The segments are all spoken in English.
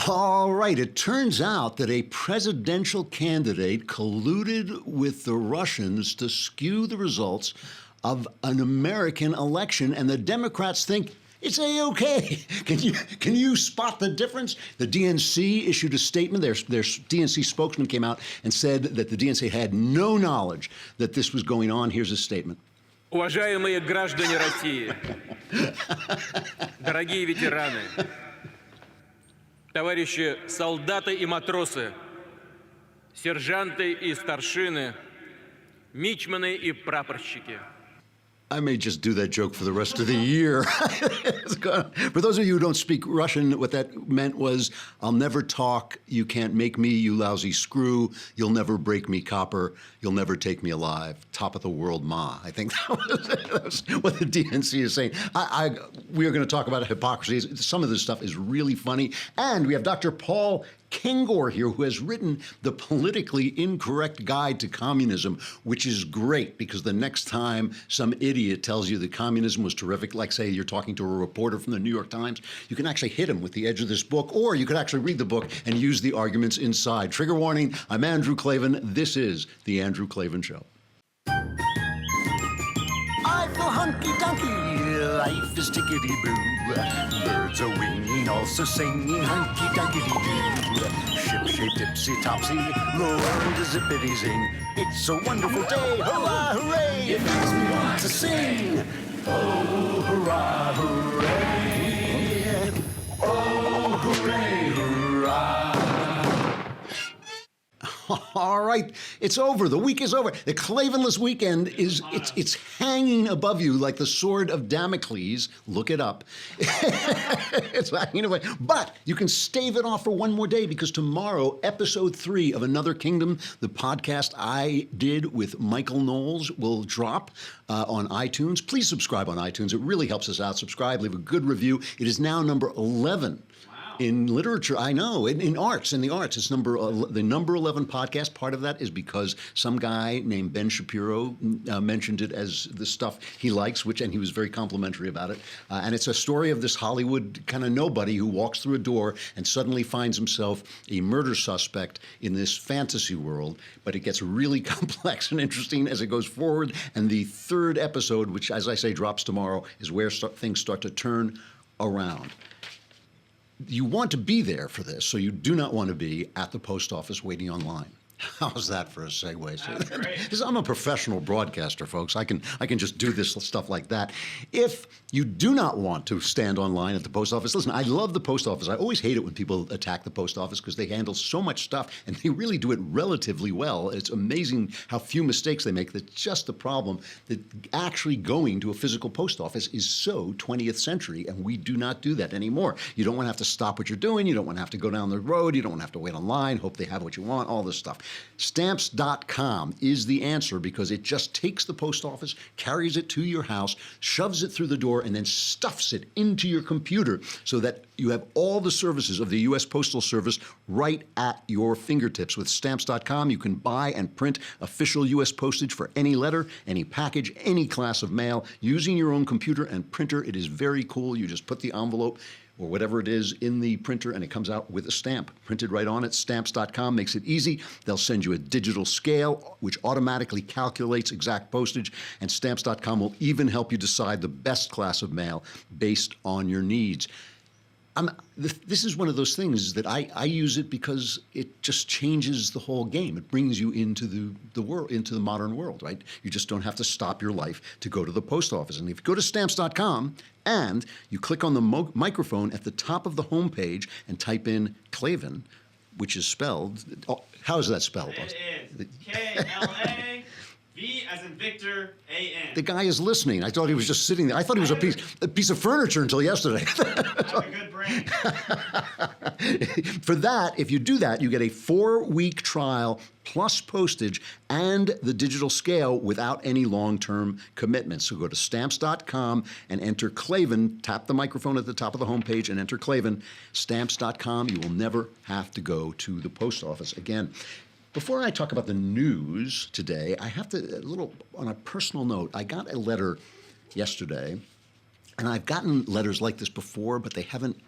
All right, it turns out that a presidential candidate colluded with the Russians to skew the results of an American election, and the Democrats think it's A-OK. Can you spot the difference? The DNC issued a statement. Their DNC spokesman came out and said that the DNC had no knowledge that this was going on. Here's his statement. Уважаемые граждане России, дорогие ветераны, товарищи солдаты и матросы, сержанты и старшины, мичманы и прапорщики. I may just do that joke for the rest of the year. For those of you who don't speak Russian, what that meant was, I'll never talk, you can't make me, you lousy screw, you'll never break me, copper, you'll never take me alive, top of the world, ma. I think that was what the DNC is saying. We are going to talk about hypocrisy. Some of this stuff is really funny. And we have Dr. Paul Kengor here, who has written The Politically Incorrect Guide to Communism, which is great because the next time some idiot tells you that communism was terrific, like say you're talking to a reporter from the New York Times, you can actually hit him with the edge of this book, or you could actually read the book and use the arguments inside. Trigger warning, I'm Andrew Klavan. This is The Andrew Klavan Show. I feel hunky-dunky, life is tickety-boo. Birds are winging, also singing hunky-dunky-doo. Ship-shape, tipsy-topsy, the world is zippity-zing. It's a wonderful day, hurrah, hooray! It makes me want to sing. Oh, hurrah, hooray! Oh, hooray, hurrah! All right, it's over. The week is over. The Klavanless weekend is it's hanging above you like the sword of Damocles. Look it up. It's hanging away. But you can stave it off for one more day because tomorrow, episode 3 of Another Kingdom, the podcast I did with Michael Knowles, will drop on iTunes. Please subscribe on iTunes. It really helps us out. Subscribe, leave a good review. It is now number 11. In literature, I know. In arts, in the arts, it's the number 11 podcast. Part of that is because some guy named Ben Shapiro mentioned it as the stuff he likes, and he was very complimentary about it. And it's a story of this Hollywood kind of nobody who walks through a door and suddenly finds himself a murder suspect in this fantasy world. But it gets really complex and interesting as it goes forward. And the 3rd episode, which, as I say, drops tomorrow, is where things start to turn around. You want to be there for this, so you do not want to be at the post office waiting online. How's that for a segue? That's great. I'm a professional broadcaster, folks. I can just do this stuff like that. If you do not want to stand online at the post office, listen, I love the post office. I always hate it when people attack the post office because they handle so much stuff and they really do it relatively well. It's amazing how few mistakes they make. That's just the problem, that actually going to a physical post office is so 20th century, and we do not do that anymore. You don't want to have to stop what you're doing. You don't want to have to go down the road. You don't want to have to wait online, hope they have what you want, all this stuff. Stamps.com is the answer because it just takes the post office, carries it to your house, shoves it through the door, and then stuffs it into your computer so that you have all the services of the U.S. Postal Service right at your fingertips. With Stamps.com, you can buy and print official U.S. postage for any letter, any package, any class of mail using your own computer and printer. It is very cool. You just put the envelope or whatever it is in the printer, and it comes out with a stamp printed right on it. Stamps.com makes it easy. They'll send you a digital scale, which automatically calculates exact postage, and Stamps.com will even help you decide the best class of mail based on your needs. This is one of those things that I use it because it just changes the whole game. It brings you into the world, into the modern world, right? You just don't have to stop your life to go to the post office. And if you go to Stamps.com and you click on the microphone at the top of the homepage and type in Klavan, which is spelled, how is that spelled? It is K-L-A. V as in Victor, A-N. The guy is listening. I thought he was just sitting there. I thought he was a piece of furniture until yesterday. I have a good brain. For that, if you do that, you get a 4-week trial plus postage and the digital scale without any long-term commitments. So go to Stamps.com and enter Klavan. Tap the microphone at the top of the homepage and enter Klavan. Stamps.com. You will never have to go to the post office again. Before I talk about the news today, I have to, on a personal note, I got a letter yesterday, and I've gotten letters like this before, but they haven't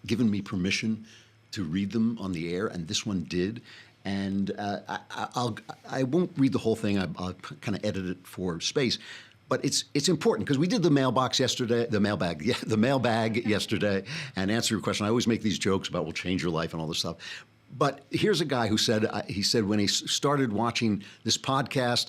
given me permission to read them on the air, and this one did. And I won't read the whole thing. I'll kind of edit it for space. But it's important because we did the mailbag yesterday, and answer your question. I always make these jokes about will change your life and all this stuff. But here's a guy who said when he started watching this podcast,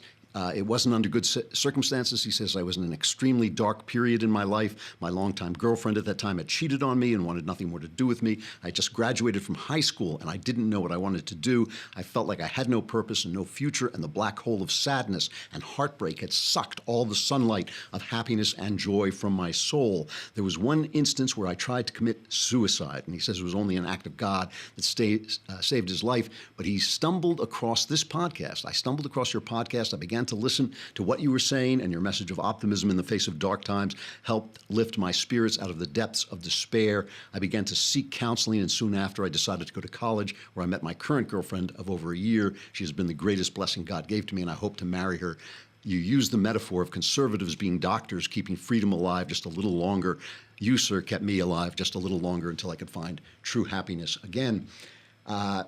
it wasn't under good circumstances. He says, I was in an extremely dark period in my life. My longtime girlfriend at that time had cheated on me and wanted nothing more to do with me. I just graduated from high school and I didn't know what I wanted to do. I felt like I had no purpose and no future, and the black hole of sadness and heartbreak had sucked all the sunlight of happiness and joy from my soul. There was one instance where I tried to commit suicide, and he says it was only an act of God that saved his life, but he stumbled across this podcast. I stumbled across your podcast. I began to listen to what you were saying, and your message of optimism in the face of dark times helped lift my spirits out of the depths of despair. I began to seek counseling, and soon after I decided to go to college, where I met my current girlfriend of over a year. She has been the greatest blessing God gave to me, and I hope to marry her. You used the metaphor of conservatives being doctors, keeping freedom alive just a little longer. You, sir, kept me alive just a little longer until I could find true happiness again.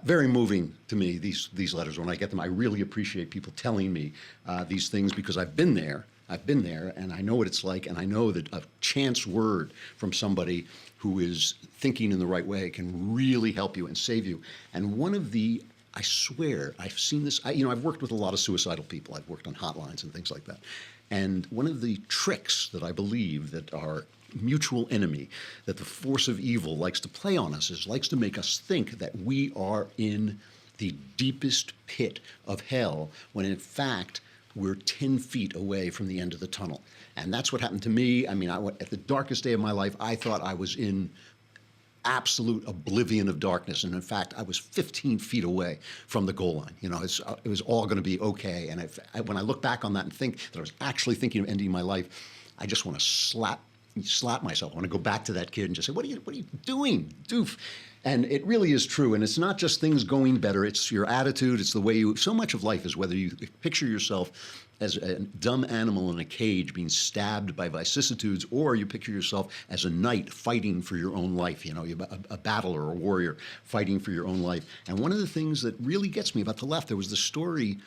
Very moving to me, these letters. When I get them, I really appreciate people telling me these things, because I've been there, and I know what it's like, and I know that a chance word from somebody who is thinking in the right way can really help you and save you. And one of the, I swear, I've seen this, I've worked with a lot of suicidal people. I've worked on hotlines and things like that. And one of the tricks that I believe that our mutual enemy, that the force of evil likes to play on us, is likes to make us think that we are in the deepest pit of hell, when in fact we're 10 feet away from the end of the tunnel. And that's what happened to me. I mean, at the darkest day of my life, I thought I was in absolute oblivion of darkness, and in fact I was 15 feet away from the goal line. It was all going to be okay. And when I look back on that and think that I was actually thinking of ending my life, I just want to slap myself. I want to go back to that kid and just say, what are you doing, doof? And it really is true. And it's not just things going better. It's your attitude. It's the way so much of life is whether you picture yourself as a dumb animal in a cage being stabbed by vicissitudes, or you picture yourself as a knight fighting for your own life, a battler or a warrior fighting for your own life. And one of the things that really gets me about the left, there was the story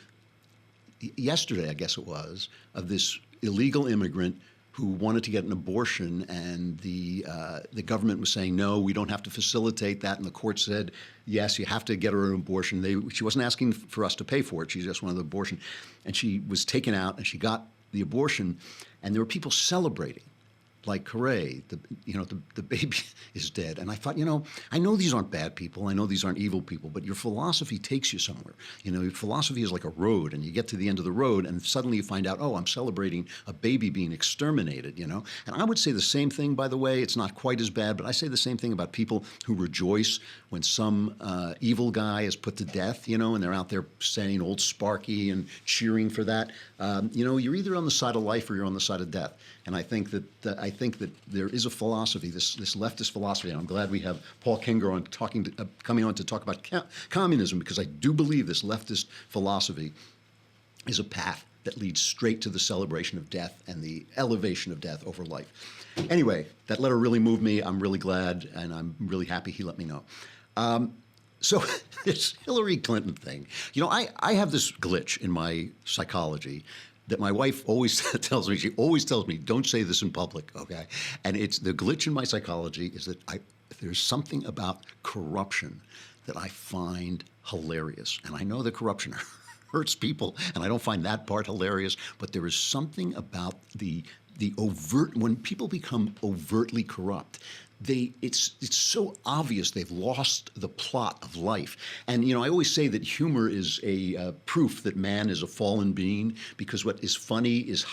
yesterday, I guess it was, of this illegal immigrant who wanted to get an abortion, and the government was saying, no, we don't have to facilitate that. And the court said, yes, you have to get her an abortion. She wasn't asking for us to pay for it. She just wanted the abortion. And she was taken out, and she got the abortion, and there were people celebrating. Like, hooray, the baby is dead. And I thought, I know these aren't bad people. I know these aren't evil people, but your philosophy takes you somewhere. Your philosophy is like a road, and you get to the end of the road, and suddenly you find out, oh, I'm celebrating a baby being exterminated, And I would say the same thing, by the way. It's not quite as bad, but I say the same thing about people who rejoice when some evil guy is put to death, and they're out there saying old Sparky and cheering for that. You're either on the side of life or you're on the side of death. And I think that there is a philosophy, this leftist philosophy, and I'm glad we have Paul Kengor coming on to talk about communism, because I do believe this leftist philosophy is a path that leads straight to the celebration of death and the elevation of death over life. Anyway, that letter really moved me. I'm really glad, and I'm really happy he let me know. So this Hillary Clinton thing, I have this glitch in my psychology that my wife always tells me. She always tells me, don't say this in public, okay? And it's the glitch in my psychology is that there's something about corruption that I find hilarious. And I know that corruption hurts people, and I don't find that part hilarious, but there is something about the overt, when people become overtly corrupt, it's so obvious they've lost the plot of life. And, I always say that humor is a proof that man is a fallen being, because what is funny is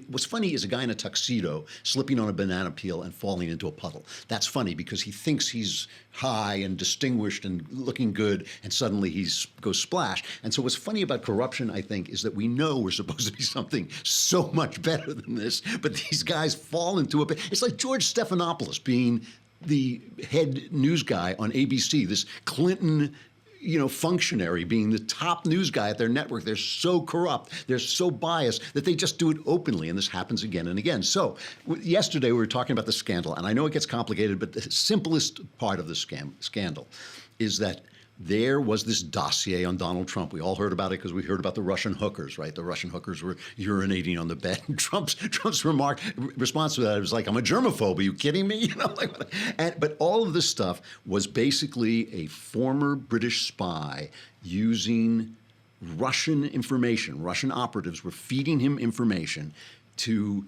what's funny is a guy in a tuxedo slipping on a banana peel and falling into a puddle. That's funny because he thinks he's high and distinguished and looking good, and suddenly he goes splash. And so what's funny about corruption, I think, is that we know we're supposed to be something so much better than this, but these guys fall into it. It's like George Stephanopoulos being the head news guy on ABC, this Clinton functionary being the top news guy at their network. They're so corrupt, they're so biased that they just do it openly, and this happens again and again. So yesterday we were talking about the scandal, and I know it gets complicated, but the simplest part of the scandal is that there was this dossier on Donald Trump. We all heard about it because we heard about the Russian hookers, right? The Russian hookers were urinating on the bed. And Trump's response to that was like, "I'm a germaphobe. Are you kidding me?" But all of this stuff was basically a former British spy using Russian information. Russian operatives were feeding him information to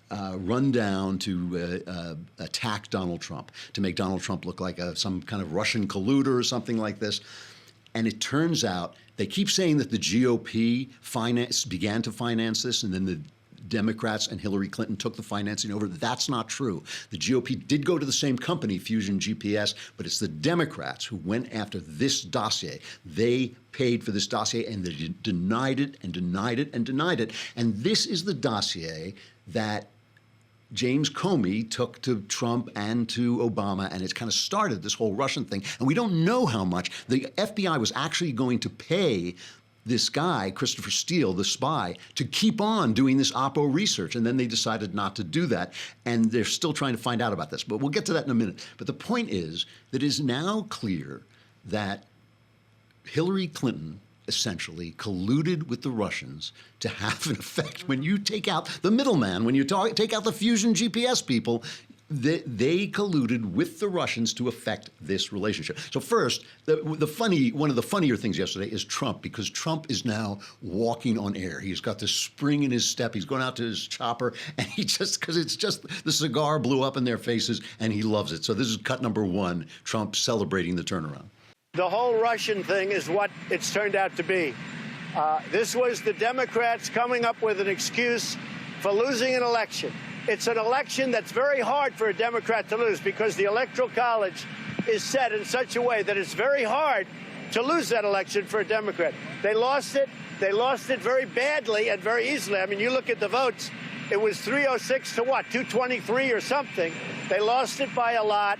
run down, to attack Donald Trump, to make Donald Trump look like some kind of Russian colluder or something like this. And it turns out, they keep saying that the GOP began to finance this, and then the Democrats and Hillary Clinton took the financing over. That's not true. The GOP did go to the same company, Fusion GPS, but it's the Democrats who went after this dossier. They paid for this dossier, and they denied it and denied it and denied it. And this is the dossier that James Comey took to Trump and to Obama, and it's kind of started this whole Russian thing. And we don't know how much. The FBI was actually going to pay this guy, Christopher Steele, the spy, to keep on doing this Oppo research. And then they decided not to do that. And they're still trying to find out about this. But we'll get to that in a minute. But the point is that it is now clear that Hillary Clinton essentially colluded with the Russians to have an effect. When you take out the middleman, when you take out the Fusion GPS people, they colluded with the Russians to affect this relationship. So first, one of the funnier things yesterday is Trump, because Trump is now walking on air. He's got this spring in his step. He's going out to his chopper, and because it's just the cigar blew up in their faces, and he loves it. So this is cut number one, Trump celebrating the turnaround. The whole Russian thing is what it's turned out to be. This was the Democrats coming up with an excuse for losing an election. It's an election that's very hard for a Democrat to lose, because the Electoral College is set in such a way that it's very hard to lose that election for a Democrat. They lost it. They lost it very badly and very easily. I mean, you look at the votes. It was 306 to what, 223 or something. They lost it by a lot.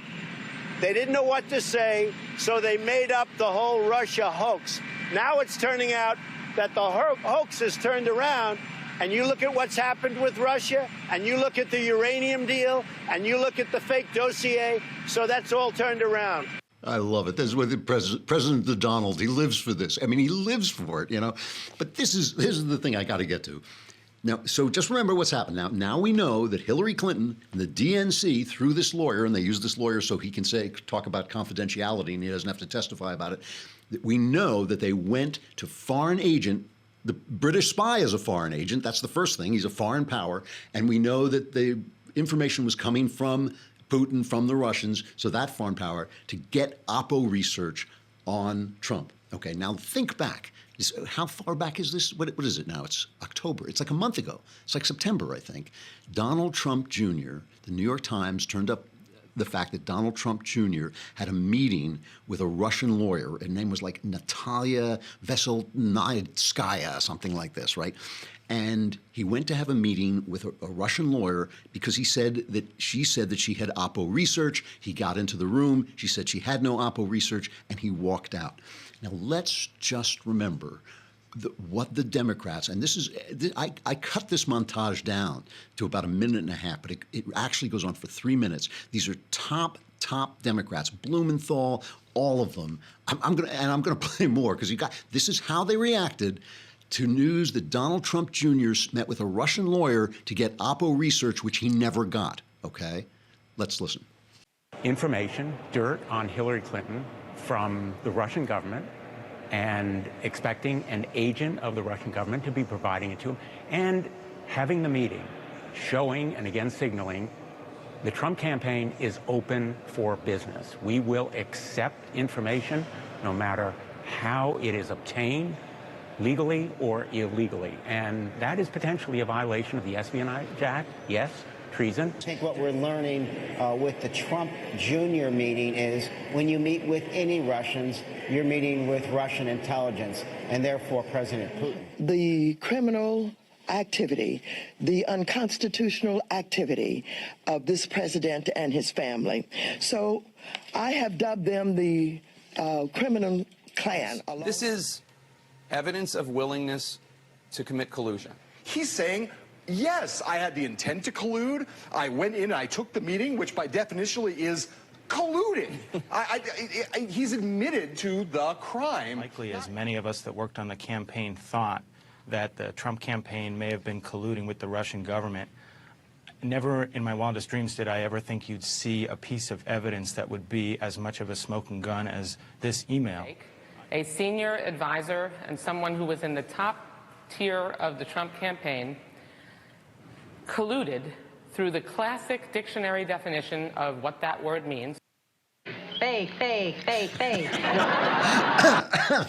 They didn't know what to say, so they made up the whole Russia hoax. Now it's turning out that the hoax is turned around, and you look at what's happened with Russia, and you look at the uranium deal, and you look at the fake dossier, so that's all turned around. I love it. This is what President Donald, he lives for this. I mean, he lives for it, But this is the thing I got to get to. Now, so just remember what's happened. Now we know that Hillary Clinton and the DNC, through this lawyer, and they use this lawyer so he can talk about confidentiality and he doesn't have to testify about it. We know that they went to foreign agent. The British spy is a foreign agent. That's the first thing. He's a foreign power. And we know that the information was coming from Putin, from the Russians, so that foreign power, to get Oppo research on Trump. Okay, now think back. How far back is this? What is it now? It's October. It's like a month ago. It's like September, I think. Donald Trump Jr., the New York Times turned up the fact that Donald Trump Jr. had a meeting with a Russian lawyer. Her name was like Natalia Veselnitskaya, something like this, right? And he went to have a meeting with a Russian lawyer because she said that she had Oppo research. He got into the room. She said she had no Oppo research, and he walked out. Now, let's just remember what the Democrats, and I cut this montage down to about a minute and a half, but it actually goes on for 3 minutes. These are top Democrats, Blumenthal, all of them. I'm gonna play more because this is how they reacted to news that Donald Trump Jr. met with a Russian lawyer to get Oppo research, which he never got. Okay, let's listen. Information, dirt on Hillary Clinton from the Russian government, and expecting an agent of the Russian government to be providing it to him, and having the meeting, showing and again signaling the Trump campaign is open for business. We will accept information no matter how it is obtained, legally or illegally. And that is potentially a violation of the Espionage Act, yes. Treason. I think what we're learning with the Trump Jr. meeting is when you meet with any Russians, you're meeting with Russian intelligence and therefore President Putin. The criminal activity, the unconstitutional activity of this president and his family. So I have dubbed them the criminal Klan. This is evidence of willingness to commit collusion. He's saying, yes, I had the intent to collude. I went in and I took the meeting, which by definition is colluding. He's admitted to the crime. Likely, as many of us that worked on the campaign thought that the Trump campaign may have been colluding with the Russian government, never in my wildest dreams did I ever think you'd see a piece of evidence that would be as much of a smoking gun as this email. A senior advisor and someone who was in the top tier of the Trump campaign colluded through the classic dictionary definition of what that word means. Fake, fake, fake, fake.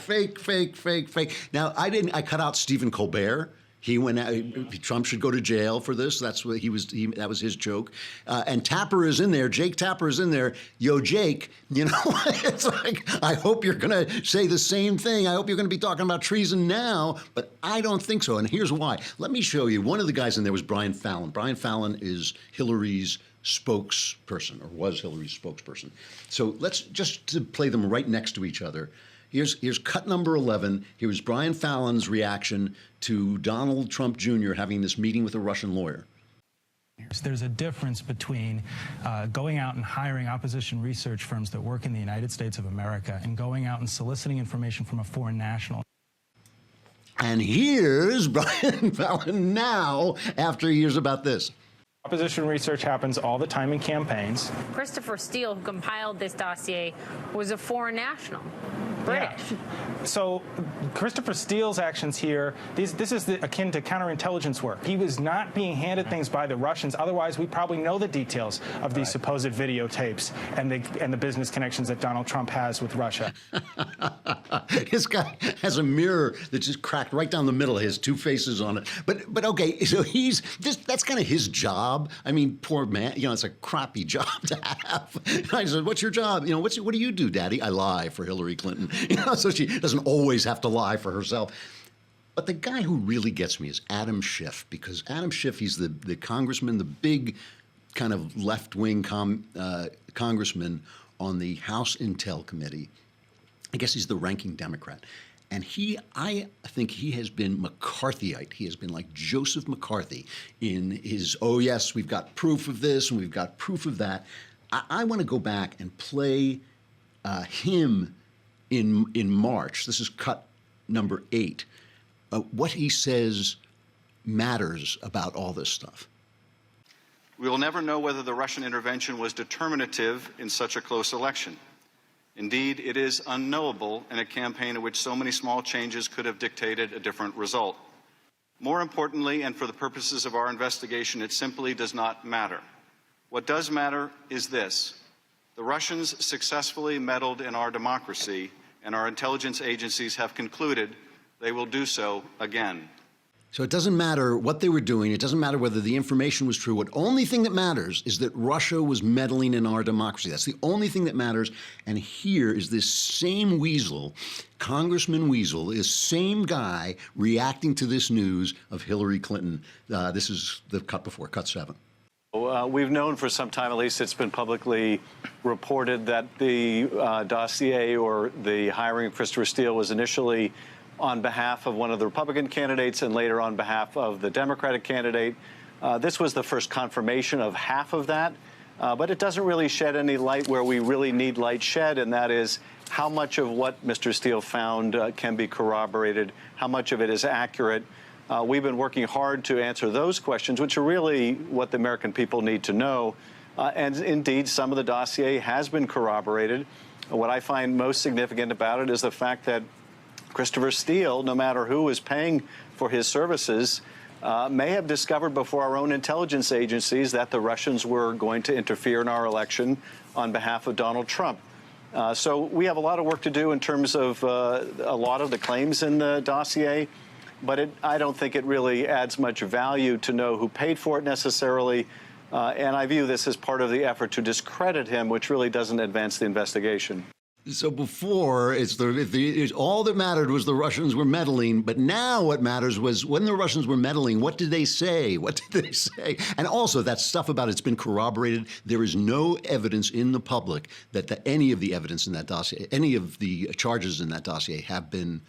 Fake, fake, fake, fake. Now, I cut out Stephen Colbert. He went out, Trump should go to jail for this. That's what that was his joke. And Tapper is in there. Jake Tapper is in there. Yo, Jake, you know, it's like, I hope you're going to say the same thing. I hope you're going to be talking about treason now, but I don't think so. And here's why. Let me show you. One of the guys in there was Brian Fallon. Brian Fallon is Hillary's spokesperson, or was Hillary's spokesperson. So let's just to play them right next to each other. Here's cut number 11. Here's Brian Fallon's reaction to Donald Trump Jr. having this meeting with a Russian lawyer. There's a difference between going out and hiring opposition research firms that work in the United States of America and going out and soliciting information from a foreign national. And here's Brian Fallon now after he hears about this. Opposition research happens all the time in campaigns. Christopher Steele, who compiled this dossier, was a foreign national. British. Yeah. So Christopher Steele's actions here, this is akin to counterintelligence work. He was not being handed things by the Russians. Otherwise, we probably know the details of these supposed videotapes and the business connections that Donald Trump has with Russia. This guy has a mirror that's just cracked right down the middle. He has two faces on it. But okay, so that's kind of his job. I mean, poor man, you know, it's a crappy job to have. I said, what's your job? You know, what do you do, Daddy? I lie for Hillary Clinton. You know, so she doesn't always have to lie for herself. But the guy who really gets me is Adam Schiff, because Adam Schiff, he's the congressman, the big kind of left-wing congressman on the House Intel Committee. I guess he's the ranking Democrat. And I think he has been McCarthyite. He has been like Joseph McCarthy in his, oh, yes, we've got proof of this and we've got proof of that. I want to go back and play him in March. This is cut number 8. What he says matters about all this stuff. We will never know whether the Russian intervention was determinative in such a close election. Indeed, it is unknowable in a campaign in which so many small changes could have dictated a different result. More importantly, and for the purposes of our investigation, it simply does not matter. What does matter is this. The Russians successfully meddled in our democracy, and our intelligence agencies have concluded they will do so again. So it doesn't matter what they were doing. It doesn't matter whether the information was true. What only thing that matters is that Russia was meddling in our democracy. That's the only thing that matters. And here is this same weasel, Congressman Weasel, this same guy reacting to this news of Hillary Clinton. This is the cut before, cut 7. We've known for some time, at least it's been publicly reported, that the dossier or the hiring of Christopher Steele was initially on behalf of one of the Republican candidates and later on behalf of the Democratic candidate. This was the first confirmation of half of that, but it doesn't really shed any light where we really need light shed, and that is how much of what Mr. Steele found can be corroborated, how much of it is accurate. We've been working hard to answer those questions, which are really what the American people need to know. And indeed, some of the dossier has been corroborated. What I find most significant about it is the fact that Christopher Steele, no matter who is paying for his services, may have discovered before our own intelligence agencies that the Russians were going to interfere in our election on behalf of Donald Trump. So we have a lot of work to do in terms of a lot of the claims in the dossier, but I don't think it really adds much value to know who paid for it necessarily. And I view this as part of the effort to discredit him, which really doesn't advance the investigation. So before, all that mattered was the Russians were meddling, but now what matters was when the Russians were meddling, what did they say? What did they say? And also that stuff about it's been corroborated. There is no evidence in the public that any of the evidence in that dossier, any of the charges in that dossier have been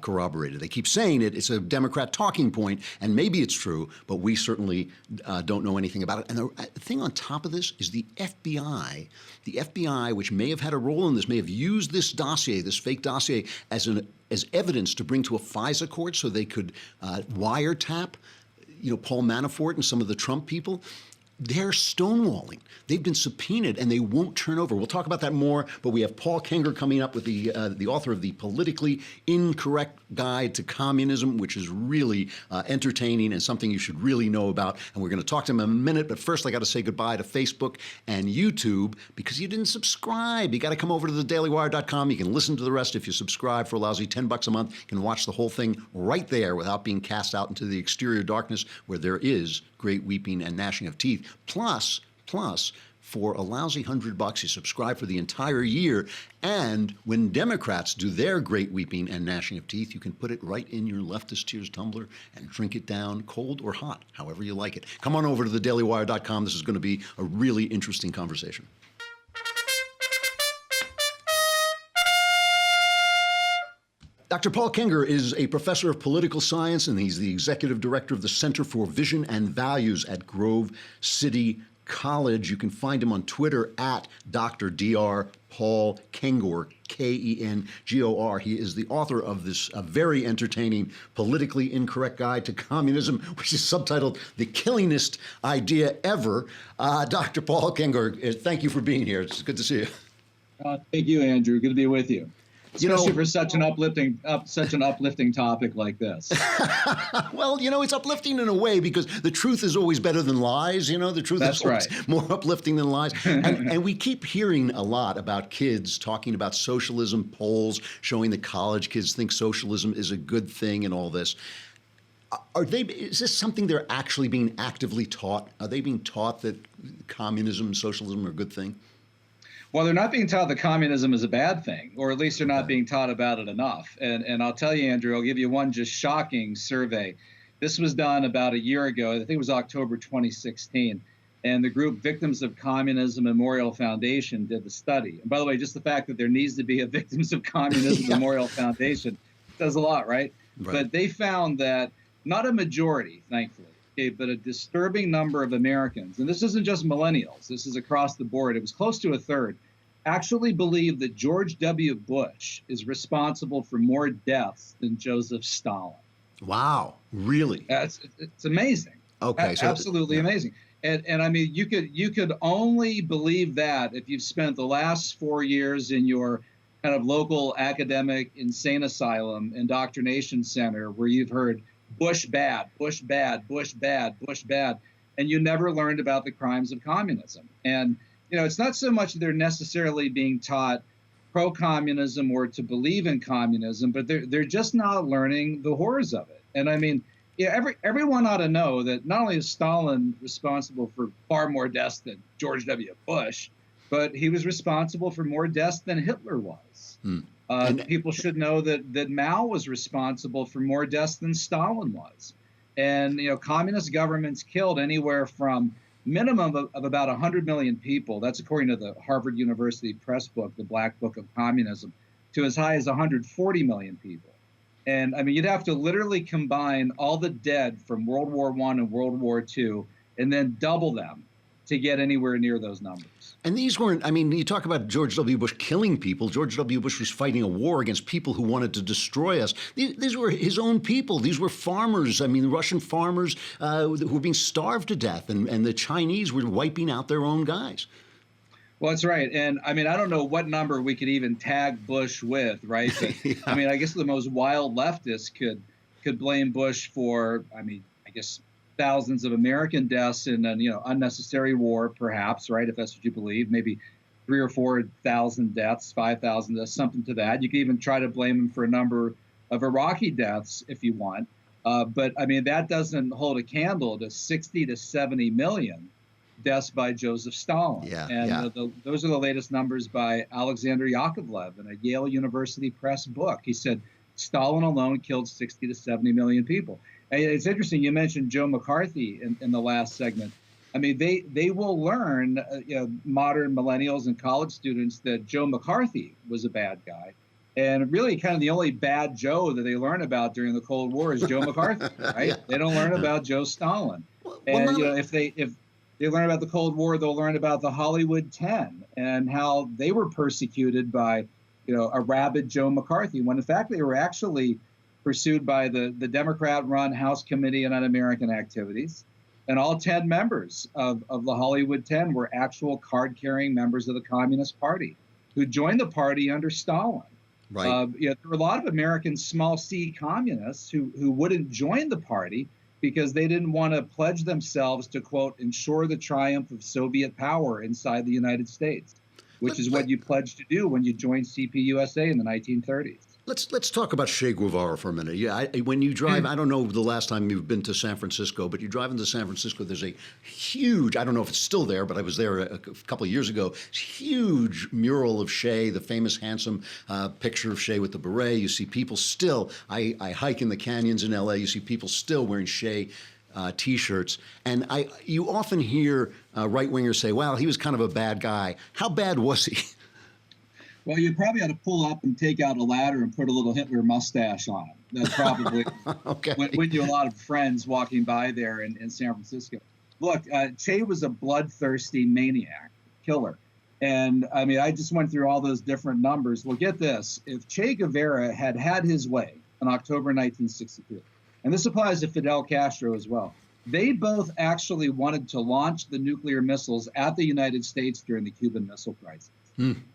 corroborated. They keep saying it. It's a Democrat talking point, and maybe it's true, but we certainly don't know anything about it. And the thing on top of this is the FBI, which may have had a role in this, may have used this dossier, this fake dossier, as evidence to bring to a FISA court so they could wiretap, Paul Manafort and some of the Trump people. They're stonewalling. They've been subpoenaed, and they won't turn over. We'll talk about that more, but we have Paul Kengor coming up with the author of the Politically Incorrect Guide to Communism, which is really entertaining and something you should really know about. And we're going to talk to him in a minute, but first I got to say goodbye to Facebook and YouTube because you didn't subscribe. You got to come over to thedailywire.com. You can listen to the rest if you subscribe for a lousy $10 a month. You can watch the whole thing right there without being cast out into the exterior darkness where there is great weeping and gnashing of teeth. Plus, for a lousy $100, you subscribe for the entire year. And when Democrats do their great weeping and gnashing of teeth, you can put it right in your leftist tears tumbler and drink it down cold or hot, however you like it. Come on over to thedailywire.com. This is going to be a really interesting conversation. Dr. Paul Kengor is a professor of political science, and he's the executive director of the Center for Vision and Values at Grove City College. You can find him on Twitter at Dr. Dr. Paul Kengor, Kengor. He is the author of this very entertaining Politically Incorrect Guide to Communism, which is subtitled The Killingest Idea Ever. Dr. Paul Kengor, thank you for being here. It's good to see you. Thank you, Andrew. Good to be with you. Especially for such an uplifting topic like this. Well, it's uplifting in a way because the truth is always better than lies. The truth is always more uplifting than lies. And we keep hearing a lot about kids talking about socialism, polls showing that college kids think socialism is a good thing and all this. Is this something they're actually being actively taught? Are they being taught that communism and socialism are a good thing? Well, they're not being taught that communism is a bad thing, or at least they're not being taught about it enough. And I'll tell you, Andrew, I'll give you one just shocking survey. This was done about a year ago. I think it was October 2016. And the group Victims of Communism Memorial Foundation did the study. And by the way, just the fact that there needs to be a Victims of Communism Memorial Foundation does a lot, right? But they found that not a majority, thankfully, but a disturbing number of Americans, and this isn't just millennials, this is across the board, it was close to a third, actually believe that George W. Bush is responsible for more deaths than Joseph Stalin. Wow, really? It's amazing. Okay. Absolutely amazing. And I mean, you could only believe that if you've spent the last 4 years in your kind of local academic insane asylum indoctrination center where you've heard Bush bad, Bush bad, Bush bad, Bush bad, and you never learned about the crimes of communism. And, it's not so much that they're necessarily being taught pro-communism or to believe in communism, but they're just not learning the horrors of it. And I mean, everyone ought to know that not only is Stalin responsible for far more deaths than George W. Bush, but he was responsible for more deaths than Hitler was. People should know that Mao was responsible for more deaths than Stalin was. And, communist governments killed anywhere from minimum of about 100 million people. That's according to the Harvard University Press book, The Black Book of Communism, to as high as 140 million people. And I mean, you'd have to literally combine all the dead from World War I and World War II and then double them to get anywhere near those numbers. And these weren't, I mean, you talk about George W. Bush killing people. George W. Bush was fighting a war against people who wanted to destroy us. These were his own people. These were farmers. I mean, Russian farmers who were being starved to death, and the Chinese were wiping out their own guys. Well, that's right. And I mean, I don't know what number we could even tag Bush with, right? But, yeah. I mean, I guess the most wild leftists could blame Bush for, I mean, I guess thousands of American deaths in an unnecessary war, perhaps, right? If that's what you believe, maybe 3,000 or 4,000 deaths, 5,000 deaths, something to that. You could even try to blame him for a number of Iraqi deaths if you want. But I mean, that doesn't hold a candle to 60 to 70 million deaths by Joseph Stalin. Yeah, and yeah. Those are the latest numbers by Alexander Yakovlev in a Yale University Press book. He said Stalin alone killed 60 to 70 million people. And it's interesting, you mentioned Joe McCarthy in the last segment. I mean, they will learn, modern millennials and college students, that Joe McCarthy was a bad guy. And really kind of the only bad Joe that they learn about during the Cold War is Joe McCarthy, right? Yeah. They don't learn about Joe Stalin. And if they learn about the Cold War, they'll learn about the Hollywood 10 and how they were persecuted by, a rabid Joe McCarthy, when in fact they were actually pursued by the Democrat-run House Committee on Un-American Activities. And all 10 members of the Hollywood 10 were actual card-carrying members of the Communist Party who joined the party under Stalin. Right. There were a lot of American small C communists who wouldn't join the party because they didn't want to pledge themselves to, quote, ensure the triumph of Soviet power inside the United States, which is what you pledged to do when you joined CPUSA in the 1930s. Let's talk about Che Guevara for a minute. Yeah, when you drive, I don't know the last time you've been to San Francisco, but you drive into San Francisco, there's a huge, I don't know if it's still there, but I was there a couple of years ago, huge mural of Che, the famous handsome picture of Che with the beret. You see people still, I hike in the canyons in LA, you see people still wearing Che T-shirts. And you often hear right-wingers say, well, he was kind of a bad guy. How bad was he? Well, you probably ought to pull up and take out a ladder and put a little Hitler mustache on him. That's probably win you a lot of friends walking by there in San Francisco. Look, Che was a bloodthirsty maniac, killer. And I mean, I just went through all those different numbers. Well, get this. If Che Guevara had his way in October 1962, and this applies to Fidel Castro as well, they both actually wanted to launch the nuclear missiles at the United States during the Cuban Missile Crisis.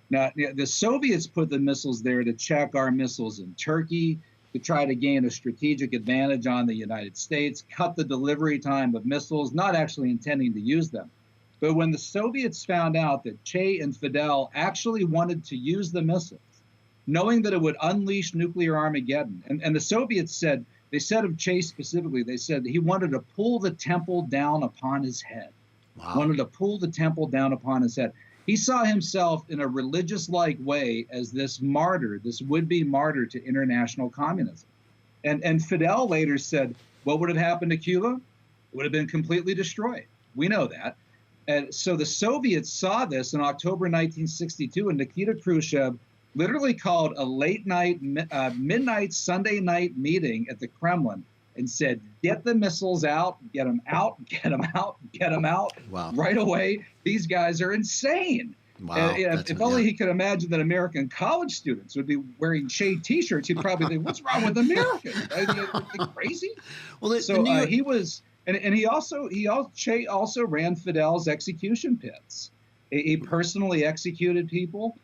Now, the Soviets put the missiles there to check our missiles in Turkey, to try to gain a strategic advantage on the United States, cut the delivery time of missiles, not actually intending to use them. But when the Soviets found out that Che and Fidel actually wanted to use the missiles, knowing that it would unleash nuclear Armageddon, and the Soviets said, they said of Che specifically, they said he wanted to pull the temple down upon his head. Wow. Wanted to pull the temple down upon his head. He saw himself in a religious-like way as this martyr, this would-be martyr to international communism. And Fidel later said, what would have happened to Cuba? It would have been completely destroyed. We know that. And so the Soviets saw this in October 1962, and Nikita Khrushchev literally called a late-night, midnight Sunday night meeting at the Kremlin and said, get the missiles out, get them out, get them out, get them out. Wow. Right away. These guys are insane. Wow. If only he could imagine that American college students would be wearing Che T-shirts, he'd probably think, what's wrong with Americans? Are they crazy? Well, he was, and Che also ran Fidel's execution pits. He personally executed people.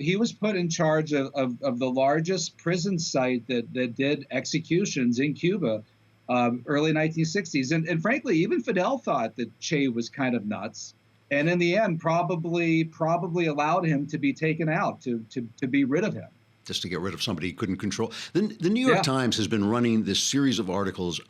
He was put in charge of the largest prison site that did executions in Cuba, early 1960s. And frankly, even Fidel thought that Che was kind of nuts. And in the end, probably allowed him to be taken out, to be rid of him. Just to get rid of somebody he couldn't control. The New York Times has been running this series of articles.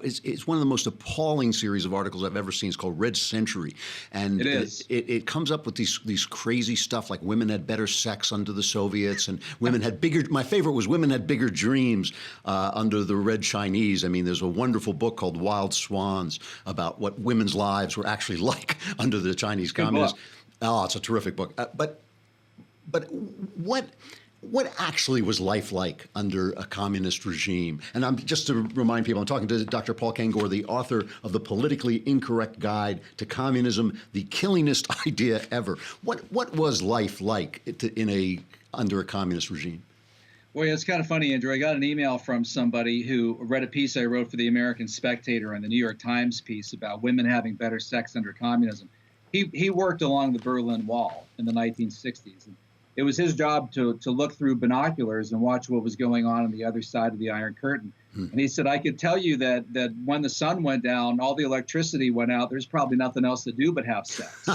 It's one of the most appalling series of articles I've ever seen. It's called Red Century. And it is. It comes up with these crazy stuff like women had better sex under the Soviets and women had bigger, my favorite was women had bigger dreams under the Red Chinese. I mean, there's a wonderful book called Wild Swans about what women's lives were actually like under the Chinese communists. Oh, it's a terrific book. But what actually was life like under a communist regime? And I'm just to remind people, I'm talking to Dr. Paul Kengor, the author of The Politically Incorrect Guide to Communism, the killingest idea ever. What was life like under a communist regime? Well, it's kind of funny, Andrew. I got an email from somebody who read a piece I wrote for the American Spectator and the New York Times piece about women having better sex under communism. He worked along the Berlin Wall in the 1960s. And it was his job to look through binoculars and watch what was going on the other side of the Iron Curtain. And he said, I could tell you that when the sun went down, all the electricity went out. There's probably nothing else to do but have sex.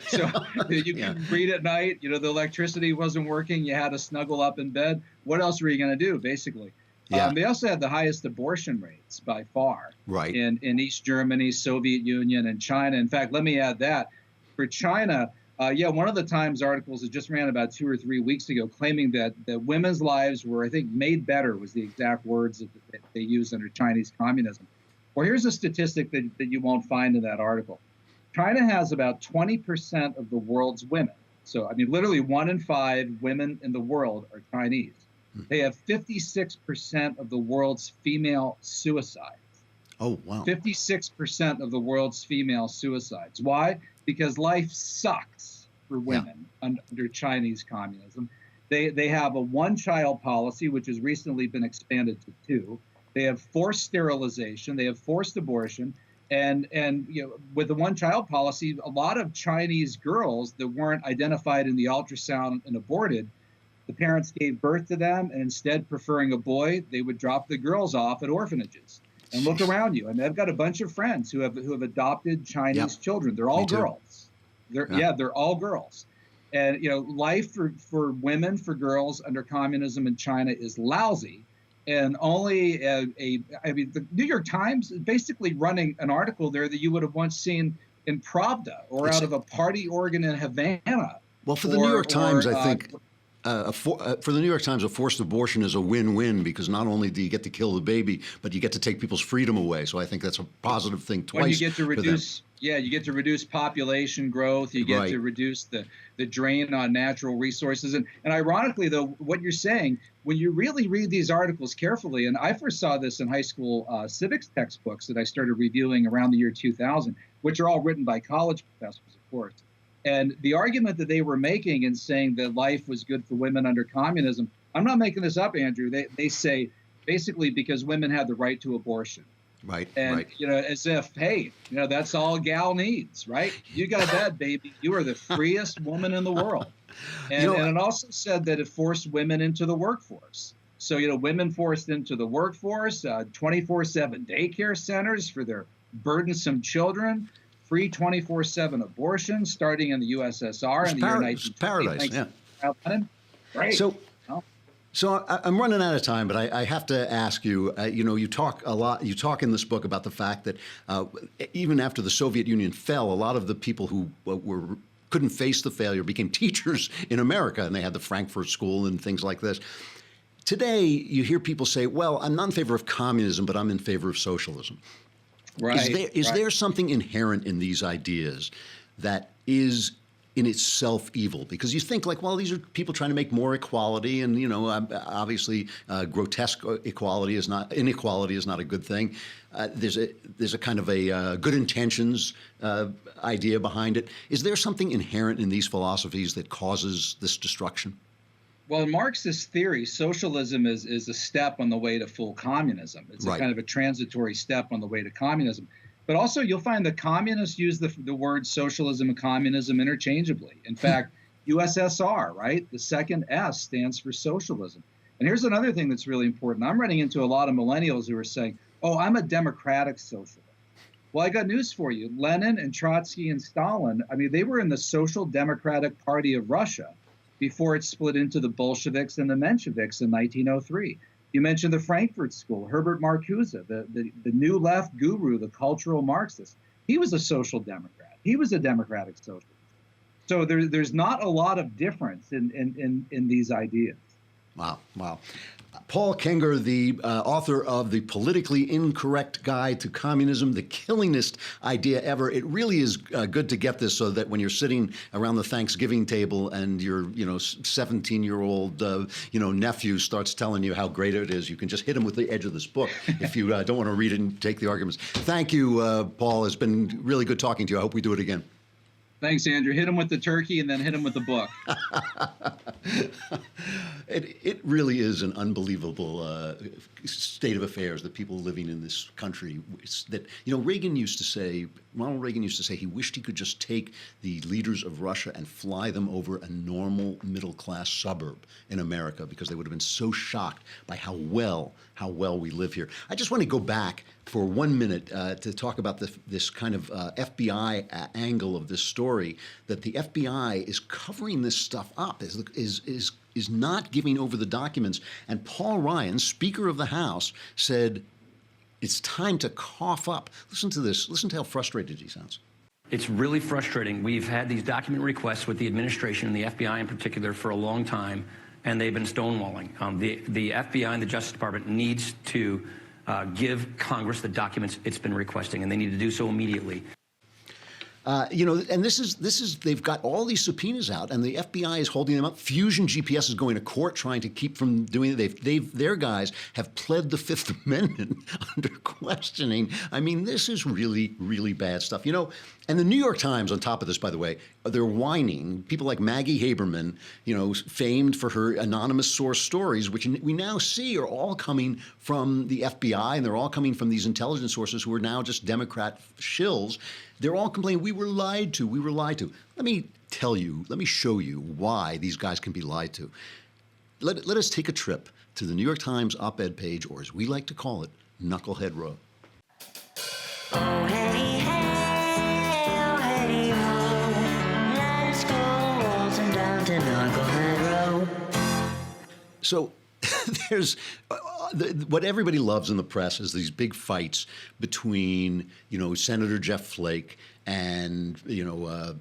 so you could read at night. The electricity wasn't working. You had to snuggle up in bed. What else were you going to do, basically? Yeah. They also had the highest abortion rates by far Right. in East Germany, Soviet Union, and China. In fact, let me add that for China, one of the Times articles that just ran about 2 or 3 weeks ago claiming that women's lives were, I think, made better was the exact words that they used under Chinese communism. Well, here's a statistic that you won't find in that article. China has about 20% of the world's women. So, I mean, literally 1 in 5 women in the world are Chinese. They have 56% of the world's female suicides. Oh, wow. 56% of the world's female suicides. Why? Because life sucks for women under Chinese communism. They have a one-child policy, which has recently been expanded to 2. They have forced sterilization. They have forced abortion. And with the one-child policy, a lot of Chinese girls that weren't identified in the ultrasound and aborted, the parents gave birth to them, and instead preferring a boy, they would drop the girls off at orphanages. And look around you. And I've got a bunch of friends who have adopted Chinese children. They're all girls. They're all girls. And life for women, for girls under communism in China is lousy. And only the New York Times is basically running an article there that you would have once seen in Pravda or out of a party organ in Havana. Well, for the New York Times, I think for the New York Times, a forced abortion is a win-win because not only do you get to kill the baby, but you get to take people's freedom away. So I think that's a positive thing twice. Well, you get to reduce, you get to reduce population growth. You get to reduce the drain on natural resources. And ironically, though, what you're saying, when you really read these articles carefully, and I first saw this in high school civics textbooks that I started reviewing around the year 2000, which are all written by college professors, of course. And the argument that they were making in saying that life was good for women under communism, I'm not making this up, Andrew. They say basically because women had the right to abortion. Right. And, as if, hey, that's all a gal needs, right? You got that, baby. You are the freest woman in the world. And, and it also said that it forced women into the workforce. So, women forced into the workforce, 24/7 daycare centers for their burdensome children, free 24/7 abortion starting in the USSR in the year 1920. Paradise, yeah. Great. So I'm running out of time, but I have to ask you, you talk a lot, you talk in this book about the fact that even after the Soviet Union fell, a lot of the people who couldn't face the failure became teachers in America, and they had the Frankfurt School and things like this. Today, you hear people say, well, I'm not in favor of communism, but I'm in favor of socialism. Right. Is there something inherent in these ideas that is in itself evil? Because you think like, well, these are people trying to make more equality, and obviously grotesque inequality is not a good thing. There's a kind of a good intentions idea behind it. Is there something inherent in these philosophies that causes this destruction? Well, in Marxist theory, socialism is a step on the way to full communism. It's a kind of a transitory step on the way to communism. But also, you'll find that communists use the word socialism and communism interchangeably. In fact, USSR, right? The second S stands for socialism. And here's another thing that's really important. I'm running into a lot of millennials who are saying, oh, I'm a democratic socialist. Well, I got news for you. Lenin and Trotsky and Stalin, they were in the Social Democratic Party of Russia before it split into the Bolsheviks and the Mensheviks in 1903. You mentioned the Frankfurt School, Herbert Marcuse, the new left guru, the cultural Marxist. He was a social democrat. He was a democratic socialist. So there's not a lot of difference in these ideas. Wow. Paul Kengor, the author of The Politically Incorrect Guide to Communism, the killingest idea ever. It really is good to get this so that when you're sitting around the Thanksgiving table and your 17-year-old nephew starts telling you how great it is, you can just hit him with the edge of this book if you don't want to read it and take the arguments. Thank you, Paul. It's been really good talking to you. I hope we do it again. Thanks, Andrew. Hit him with the turkey and then hit him with the book. It really is an unbelievable state of affairs that people living in this country. Ronald Reagan used to say he wished he could just take the leaders of Russia and fly them over a normal middle-class suburb in America because they would have been so shocked by how well we live here. I just want to go back for 1 minute to talk about this kind of FBI angle of this story, that the FBI is covering this stuff up, is is not giving over the documents. And Paul Ryan, Speaker of the House, said, it's time to cough up. Listen to this. Listen to how frustrated he sounds. It's really frustrating. We've had these document requests with the administration and the FBI in particular for a long time, and they've been stonewalling. The FBI and the Justice Department needs to give Congress the documents it's been requesting, and they need to do so immediately. You know, and this is they've got all these subpoenas out, and the FBI is holding them up. Fusion GPS is going to court trying to keep from doing it. Their guys have pled the Fifth Amendment under questioning. I mean, this is really, really bad stuff. You know, and the New York Times, on top of this, by the way, they're whining. People like Maggie Haberman, you know, famed for her anonymous source stories, which we now see are all coming from the FBI, and they're all coming from these intelligence sources who are now just Democrat shills. They're all complaining, we were lied to, we were lied to. Let me tell you, let me show you why these guys can be lied to. Let us take a trip to the New York Times op-ed page, or as we like to call it, Knucklehead Row. Oh, hey, hey, oh, hey, oh, let's go waltzing down to Knucklehead Row. So there's what everybody loves in the press is these big fights between, you know, Senator Jeff Flake and, you know,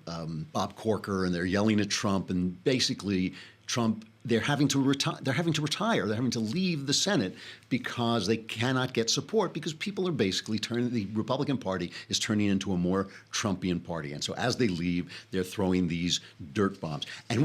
Bob Corker, and they're yelling at Trump, and basically Trump, they're having to retire. They're having to leave the Senate because they cannot get support, because people are basically the Republican Party is turning into a more Trumpian party. And so as they leave, they're throwing these dirt bombs. And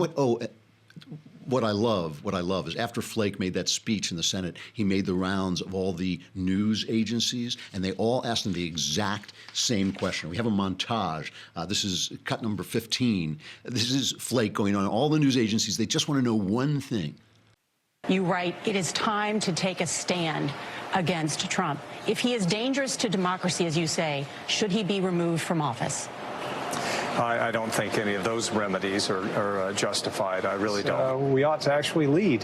what I love is after Flake made that speech in the Senate, he made the rounds of all the news agencies, and they all asked him the exact same question. We have a montage. This is cut number 15. This is Flake going on all the news agencies. They just want to know one thing. You write, it is time to take a stand against Trump. If he is dangerous to democracy, as you say, should he be removed from office? I don't think any of those remedies are justified. I really don't. We ought to actually lead.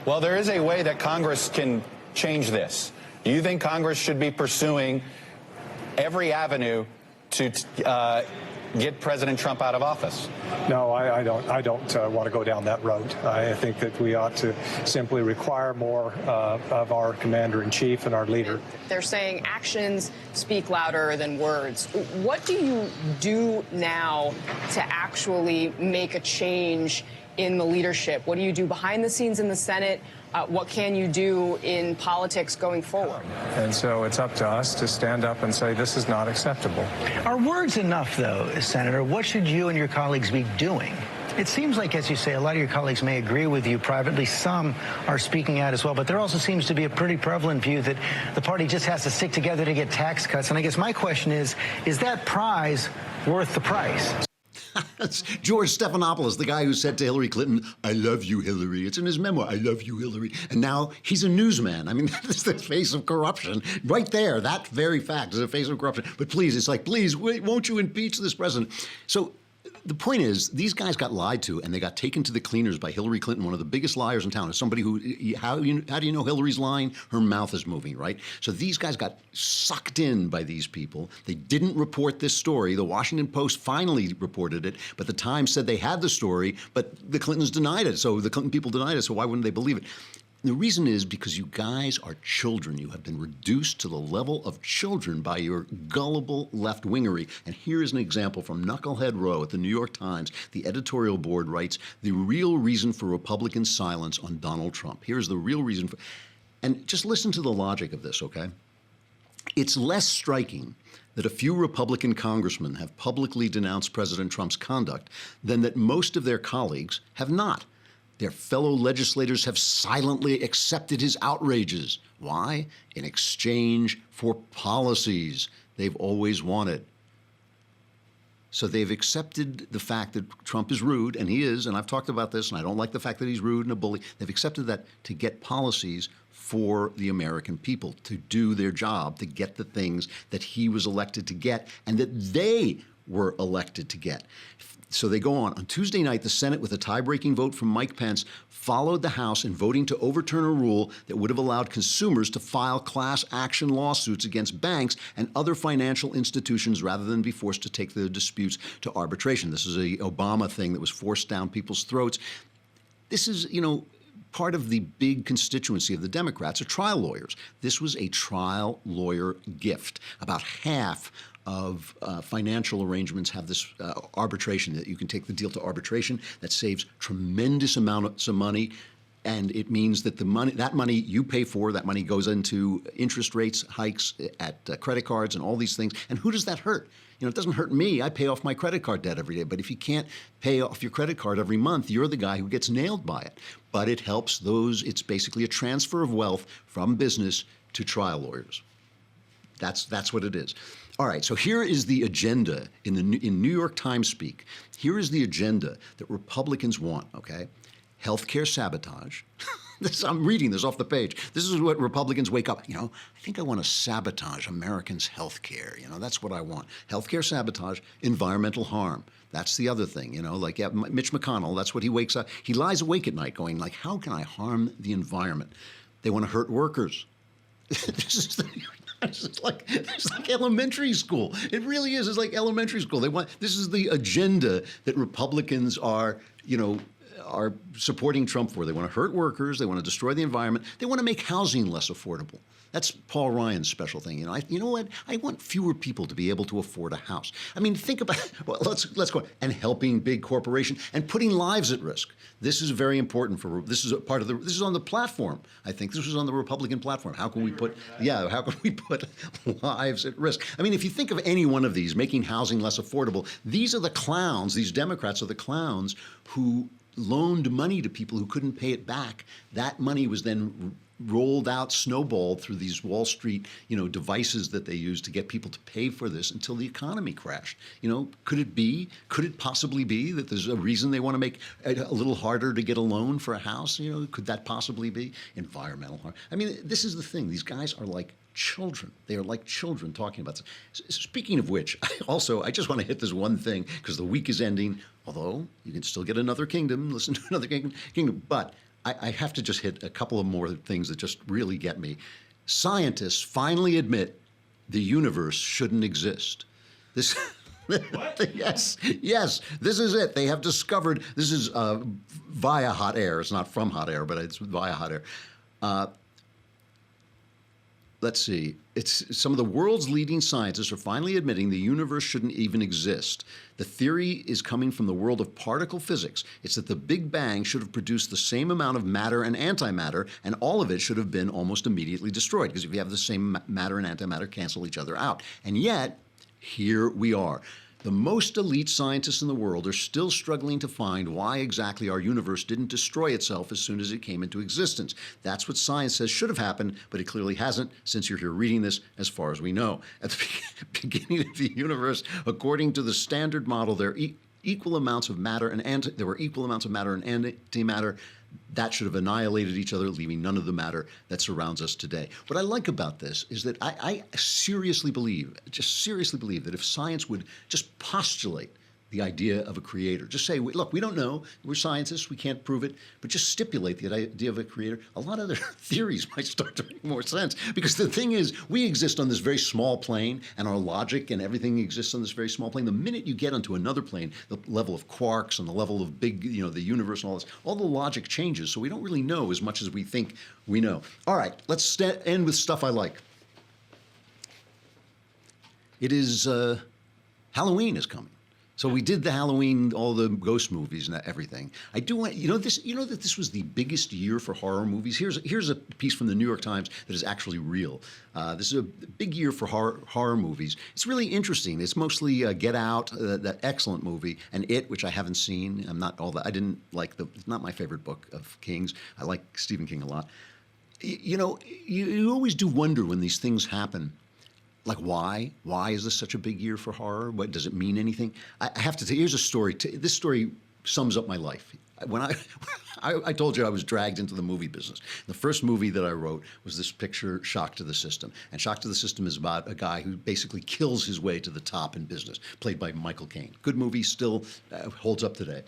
Well, there is a way that Congress can change this. Do you think Congress should be pursuing every avenue to get President Trump out of office? No, I don't want to go down that road. I think that we ought to simply require more of our commander-in-chief and our leader. They're saying actions speak louder than words. What do you do now to actually make a change in the leadership? What do you do behind the scenes in the Senate? What can you do in politics going forward? And so it's up to us to stand up and say this is not acceptable. Are words enough, though, Senator? What should you and your colleagues be doing? It seems like, as you say, a lot of your colleagues may agree with you privately. Some are speaking out as well. But there also seems to be a pretty prevalent view that the party just has to stick together to get tax cuts. And I guess my question is that prize worth the price? That's George Stephanopoulos, the guy who said to Hillary Clinton, I love you, Hillary. It's in his memoir, I love you, Hillary. And now he's a newsman. I mean, that's the face of corruption. Right there, that very fact is the face of corruption. But please, it's like, please, won't you impeach this president? So the point is, these guys got lied to, and they got taken to the cleaners by Hillary Clinton, one of the biggest liars in town. As somebody who, how do you know Hillary's lying? Her mouth is moving, right? So these guys got sucked in by these people. They didn't report this story. The Washington Post finally reported it, but the Times said they had the story, but the Clintons denied it. So the Clinton people denied it, so why wouldn't they believe it? The reason is because you guys are children. You have been reduced to the level of children by your gullible left-wingery. And here is an example from Knucklehead Row at the New York Times. The editorial board writes, the real reason for Republican silence on Donald Trump. Here's the real reason for... And just listen to the logic of this, okay? It's less striking that a few Republican congressmen have publicly denounced President Trump's conduct than that most of their colleagues have not. Their fellow legislators have silently accepted his outrages. Why? In exchange for policies they've always wanted. So they've accepted the fact that Trump is rude, and he is, and I've talked about this, and I don't like the fact that he's rude and a bully. They've accepted that to get policies for the American people, to do their job, to get the things that he was elected to get and that they were elected to get. So they go on. On Tuesday night, the Senate, with a tie-breaking vote from Mike Pence, followed the House in voting to overturn a rule that would have allowed consumers to file class action lawsuits against banks and other financial institutions rather than be forced to take their disputes to arbitration. This is an Obama thing that was forced down people's throats. this is, you know, part of the big constituency of the Democrats are trial lawyers. This was a trial lawyer gift. About half of financial arrangements have this arbitration, that you can take the deal to arbitration. That saves tremendous amounts of money. And it means that that money you pay for, that money goes into interest rates, hikes at credit cards and all these things. And who does that hurt? You know, it doesn't hurt me. I pay off my credit card debt every day. But if you can't pay off your credit card every month, you're the guy who gets nailed by it. But it helps those. It's basically a transfer of wealth from business to trial lawyers. That's what it is. All right, so here is the agenda in New York Times speak. Here is the agenda that Republicans want, okay? Healthcare sabotage. I'm reading this off the page. This is what Republicans wake up. You know, I think I want to sabotage Americans' health care. You know, that's what I want. Healthcare sabotage, environmental harm. That's the other thing, you know, like Mitch McConnell, that's what he wakes up. He lies awake at night going like, how can I harm the environment? They want to hurt workers. It's like elementary school. It really is. It's like elementary school. This is the agenda that Republicans are, you know, are supporting Trump for. They want to hurt workers. They want to destroy the environment. They want to make housing less affordable. That's Paul Ryan's special thing. You know what? I want fewer people to be able to afford a house. I mean, think about. Well, let's go. And helping big corporations and putting lives at risk. This is very important for. This is a part of the. This is on the platform. I think this was on the Republican platform. How can we put? Yeah. How can we put lives at risk? I mean, if you think of any one of these, making housing less affordable. These are the clowns. These Democrats are the clowns who loaned money to people who couldn't pay it back. That money was then rolled out, snowballed through these Wall Street, you know, devices that they used to get people to pay for this until the economy crashed. You know, could it possibly be that there's a reason they want to make it a little harder to get a loan for a house? You know, could that possibly be environmental harm? I mean, this is the thing. These guys are like children. They are like children talking about this. Speaking of which, I just want to hit this one thing because the week is ending, although you can still get another kingdom, listen to another kingdom. But I have to just hit a couple of more things that just really get me. Scientists finally admit the universe shouldn't exist. This, yes, this is it. They have discovered, this is via hot air. It's not from hot air, but it's via hot air. Let's see. It's some of the world's leading scientists are finally admitting the universe shouldn't even exist. The theory is coming from the world of particle physics. It's that the Big Bang should have produced the same amount of matter and antimatter, and all of it should have been almost immediately destroyed, because if you have the same matter and antimatter, cancel each other out. And yet, here we are. The most elite scientists in the world are still struggling to find why exactly our universe didn't destroy itself as soon as it came into existence. That's what science says should have happened, but it clearly hasn't, since you're here reading this, as far as we know. At the beginning of the universe, according to the standard model, there were equal amounts of matter and antimatter. That should have annihilated each other, leaving none of the matter that surrounds us today. What I like about this is that I seriously believe that if science would just postulate the idea of a creator, just say, look, we don't know, we're scientists, we can't prove it, but just stipulate the idea of a creator, a lot of their theories might start to make more sense. Because the thing is, we exist on this very small plane, and our logic and everything exists on this very small plane. The minute you get onto another plane, the level of quarks and the level of big, you know, the universe and all this, all the logic changes, so we don't really know as much as we think we know. All right, let's end with stuff I like. It is, Halloween is coming. So we did the Halloween, all the ghost movies and everything. I do want, you know that this was the biggest year for horror movies? Here's a piece from the New York Times that is actually real. This is a big year for horror movies. It's really interesting. It's mostly Get Out, that excellent movie, and It, which I haven't seen. I didn't like it's not my favorite book of King's. I like Stephen King a lot. You know, you always do wonder when these things happen. Like, why? Why is this such a big year for horror? What does it mean anything? I have to tell you, here's a story. This story sums up my life. When I told you I was dragged into the movie business. The first movie that I wrote was this picture, Shock to the System. And Shock to the System is about a guy who basically kills his way to the top in business, played by Michael Caine. Good movie, still holds up today.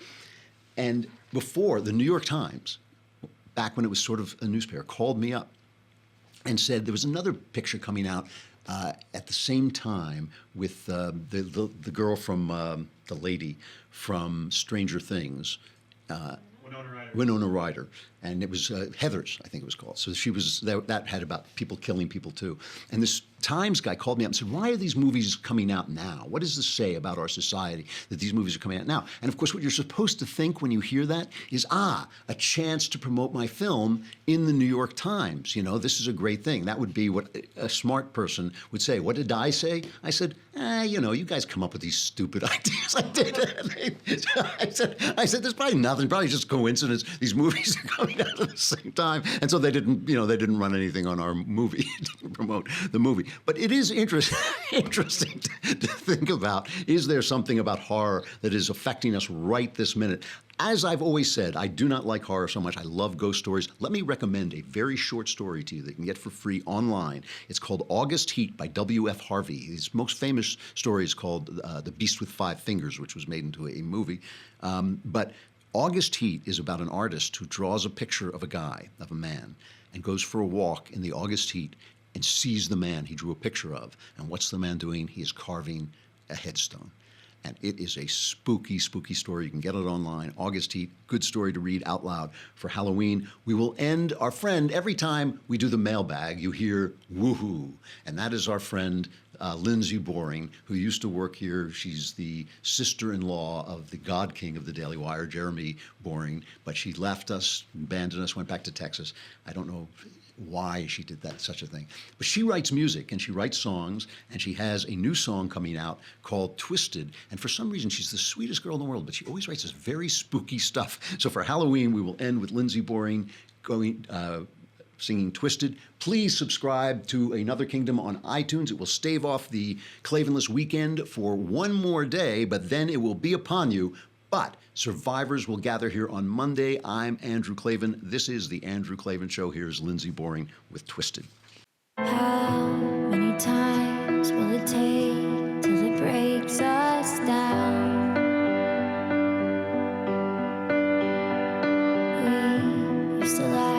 And before, the New York Times, back when it was sort of a newspaper, called me up and said there was another picture coming out at the same time with the girl from the lady from Stranger Things. Winona Ryder, and it was Heathers, I think it was called. So she was that had about people killing people too. And this Times guy called me up and said, "Why are these movies coming out now? What does this say about our society that these movies are coming out now?" And of course, what you're supposed to think when you hear that is, a chance to promote my film in the New York Times. You know, this is a great thing. That would be what a smart person would say. What did I say? I said, you know, you guys come up with these stupid ideas. I did. I said, there's probably nothing, probably just coincidence. These movies are coming out at the same time. And so they didn't run anything on our movie, didn't promote the movie. But it is interesting to think about, is there something about horror that is affecting us right this minute? As I've always said, I do not like horror so much. I love ghost stories. Let me recommend a very short story to you that you can get for free online. It's called August Heat by W.F. Harvey. His most famous story is called The Beast with Five Fingers, which was made into a movie. But August Heat is about an artist who draws a picture of a man, and goes for a walk in the August heat and sees the man he drew a picture of. And what's the man doing? He is carving a headstone. And it is a spooky, spooky story. You can get it online. August Heat, good story to read out loud for Halloween. We will end our friend, every time we do the mailbag, you hear woohoo. And that is our friend, Lindsay Boring, who used to work here. She's the sister-in-law of the God King of the Daily Wire, Jeremy Boring. But she left us, abandoned us, went back to Texas. I don't know why she did such a thing. But she writes music and she writes songs, and she has a new song coming out called Twisted. And for some reason, she's the sweetest girl in the world, but she always writes this very spooky stuff. So for Halloween, we will end with Lindsay Boring singing Twisted. Please subscribe to Another Kingdom on iTunes. It will stave off the Klavanless weekend for one more day, but then it will be upon you. But survivors will gather here on Monday. I'm Andrew Klavan. This is The Andrew Klavan Show. Here's Lindsay Boring with Twisted. How many times will it take till it breaks us down? We used to laugh.